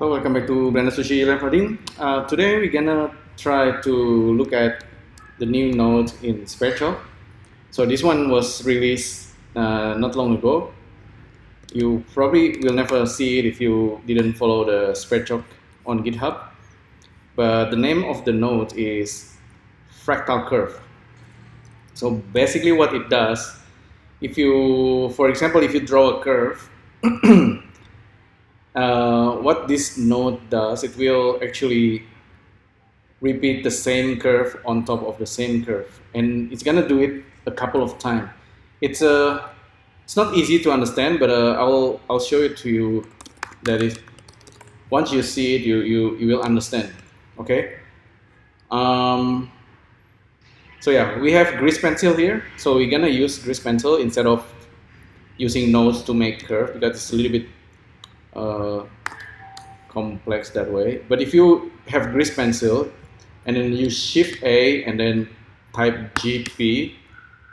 Hello, welcome back to Blender Sushi LIVENODING. Today we're gonna try to look at the new node in Sverchok. So this one was released not long ago. You probably will never see it if you didn't follow the Sverchok on GitHub. But the name of the node is Fractal Curve. So basically what it does, if you, for example, if you draw a curve, what this node does, it will actually repeat the same curve on top of the same curve, and it's gonna do it a couple of times. It's not easy to understand, but I'll show it to you. That is, once you see it, you will understand. Okay. So yeah, we have grease pencil here, so we're gonna use grease pencil instead of using nodes to make curve because it's a little bit complex that way. But if you have grease pencil and then you shift A and then type GP,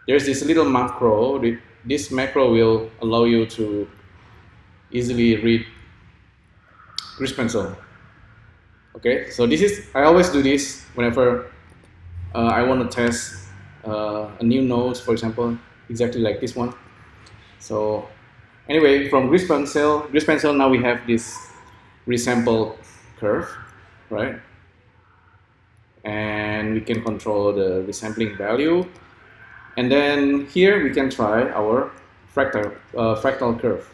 there's this little macro. This macro will allow you to easily read grease pencil. Okay, so this is, I always do this whenever I want to test a new node, for example, exactly like this one. So anyway, from grease pencil, now we have this resample curve, right? And we can control the resampling value. And then here we can try our fractal curve.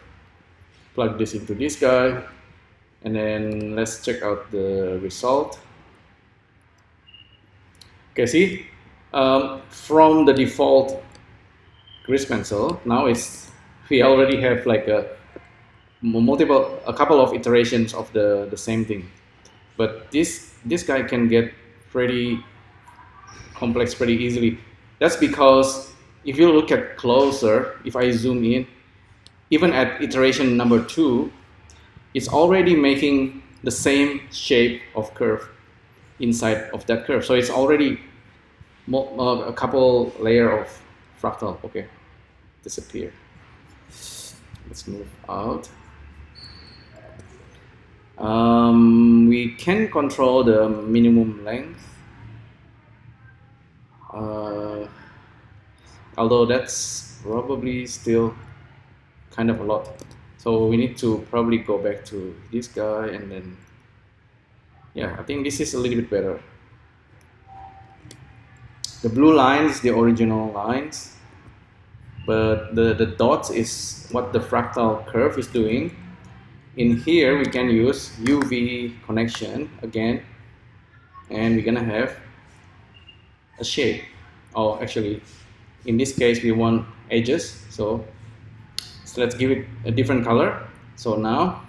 Plug this into this guy, and then let's check out the result. Okay, see, from the default grease pencil, now we already have like a couple of iterations of the same thing. But this guy can get pretty complex pretty easily. That's because if you look at closer, if I zoom in, even at iteration number 2, it's already making the same shape of curve inside of that curve. So it's already a couple layer of fractal. Okay, disappear. Let's move out. We can control the minimum length, although that's probably still kind of a lot. So we need to probably go back to this guy, and then yeah, I think this is a little bit better. The blue lines, the original lines, but the dots is what the fractal curve is doing. In here we can use UV connection again, and we're gonna have a shape. Oh, actually, in this case we want edges, so let's give it a different color. So now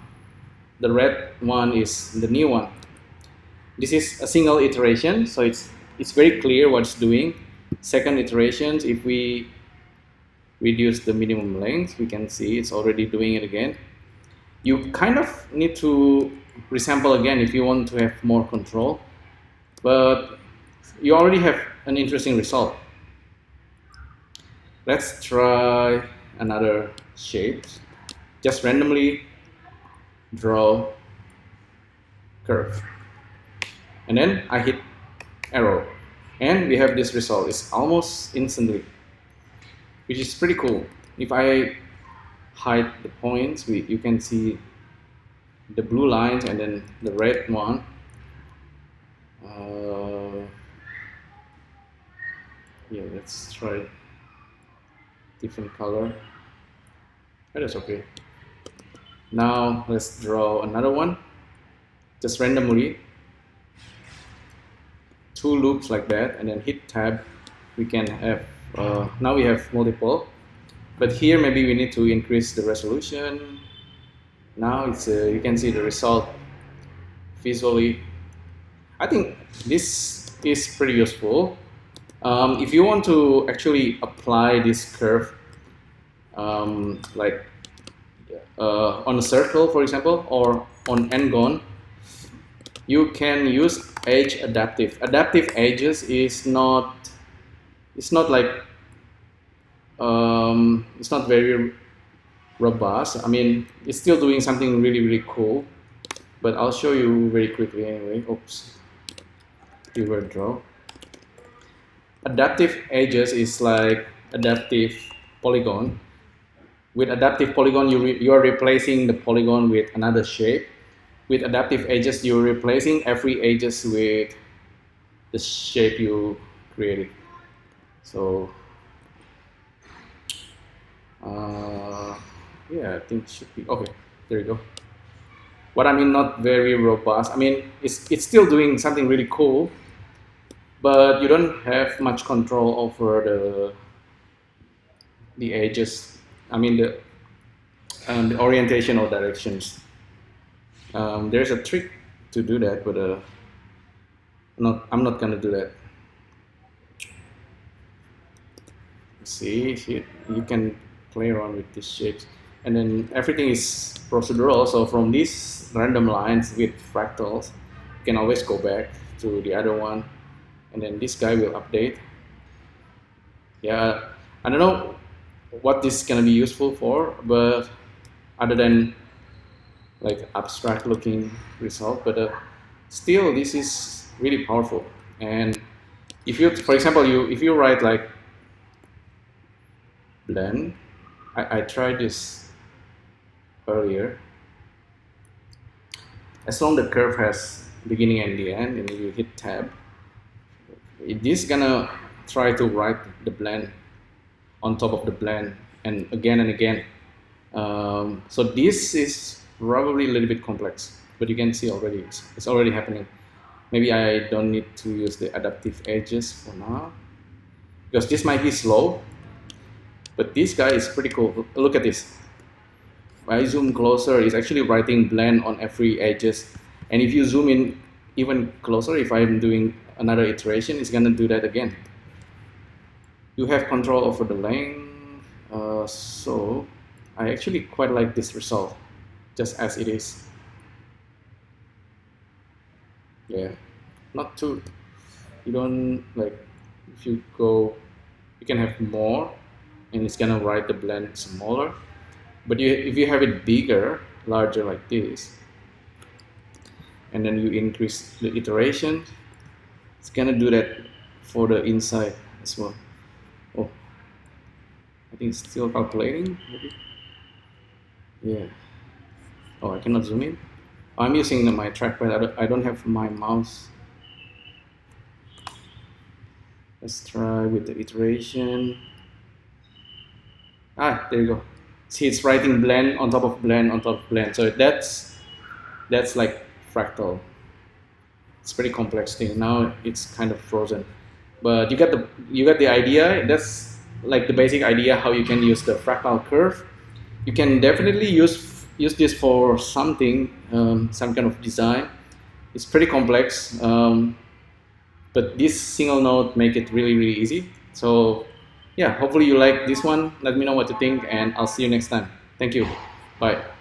the red one is the new one. This is a single iteration, so it's very clear what it's doing. Second iterations, if we reduce the minimum length, we can see it's already doing it again. You kind of need to resample again if you want to have more control, but you already have an interesting result. Let's try another shape. Just randomly draw curve, and then I hit arrow, and we have this result. It's almost instantly, which is pretty cool. If I hide the points, you can see the blue lines and then the red one. Yeah, let's try different color. That is okay. Now let's draw another one, just randomly, 2 loops like that, and then hit tab. We can have now we have multiple. But here maybe we need to increase the resolution. Now it's you can see the result visually. I think this is pretty useful. If you want to actually apply this curve like on a circle, for example, or on n-gon, you can use edge adaptive. Adaptive edges is not, it's not like it's not very robust. I mean, it's still doing something really, really cool. but I'll show you very quickly anyway. Oops, revert draw. Adaptive edges is like adaptive polygon. With adaptive polygon, you are replacing the polygon with another shape. With adaptive edges, you're replacing every edges with the shape you created. So yeah, I think it should be okay. There you go. What I mean, not very robust. I mean, it's still doing something really cool, but you don't have much control over the edges. I mean the orientation or directions. There's a trick to do that, but I'm not gonna do that. See, you can play around with these shapes, and then everything is procedural. So from these random lines with fractals, you can always go back to the other one, and then this guy will update. Yeah, I don't know what this is gonna be useful for, but other than like abstract looking result, but still this is really powerful. And if you, for example, if you write like blend, I tried this earlier. As long as the curve has beginning and the end, and you hit tab, it is gonna try to write the blend on top of the blend and again. So this is probably a little bit complex, but you can see already it's already happening. Maybe I don't need to use the adaptive edges for now, because this might be slow, but this guy is pretty cool. Look at this. If I zoom closer, it's actually writing blend on every edges. And if you zoom in even closer, if I'm doing another iteration, it's gonna do that again. You have control over the length, so I actually quite like this result, just as it is. Yeah, not too, you don't like, if you go, you can have more, and it's gonna write the blend smaller. But if you have it bigger, larger like this, and then you increase the iteration, it's gonna do that for the inside as well. Oh, I think it's still calculating, maybe. Yeah. Oh, I cannot zoom in. I'm using my trackpad. I don't have my mouse. Let's try with the iteration. Ah, there you go. See, it's writing blend on top of blend on top of blend. So that's like fractal. It's a pretty complex thing. Now it's kind of frozen, but you get the idea. That's like the basic idea how you can use the fractal curve. You can definitely use this for something, some kind of design. It's pretty complex, but this single node make it really easy. So yeah, hopefully you like this one. Let me know what you think, and I'll see you next time. Thank you. Bye.